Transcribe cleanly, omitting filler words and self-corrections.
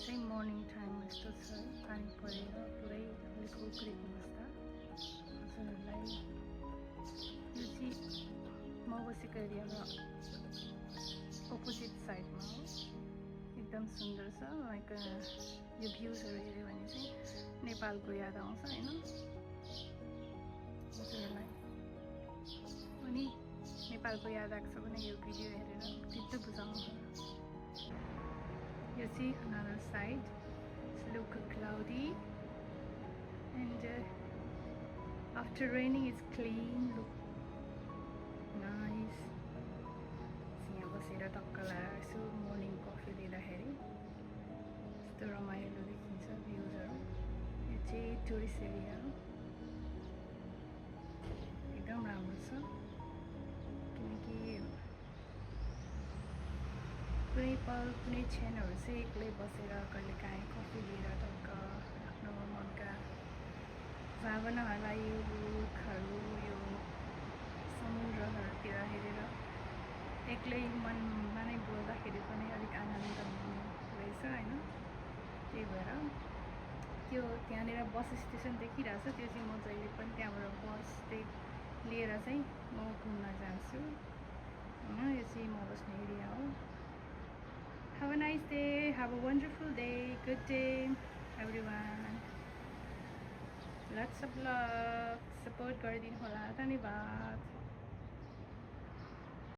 चाहिँ morning time यस्तो छ पानी परेर पुरै अलिक उक्रेको अवस्था हजुरहरूलाई यो चाहिँ म बसेको एरियामा अपोजिट साइडमा हो एकदम सुन्दर छ लाइक यो भ्युजहरू हेऱ्यो भने चाहिँ नेपालको याद आउँछ होइन हजुरहरूलाई अनि नेपालको याद आएको छ भने यो भिडियो हेरेर चित्त बुझाउनु You see another side. It's look cloudy, and after raining, it's clean. Look nice. यहाँ बसेर टक्क लगाएको morning coffee लिँदाखेरि यस्तो रमाइलो देखिन्छ भ्युजहरू यो चाहिँ टुरिस्ट एरिया हो एकदम राम्रो छ किनकि कुनै पल कुनै क्षणहरू चाहिँ एक्लै बसेर कहिलेकाहीँ कफी लिएर टक्क आफ्नो मनका भावनाहरूलाई यो रुखहरू यो समुद्रहरूतिर हेरेर एक्लै मनमा नै बोल्दाखेरि पनि अलिक आनन्द मिल्ने रहेछ होइन त्यही भएर त्यो त्यहाँनिर बस स्टेसन देखिरहेछ त्यो चाहिँ म जहिले पनि त्यहाँबाट बस लिएर चाहिँ म घुम्न जान्छु होइन यो चाहिँ म बस्ने एरिया हो Have a nice day, have a wonderful day, good day everyone. Lots of love, support गरिदिनु होला, धन्यवाद.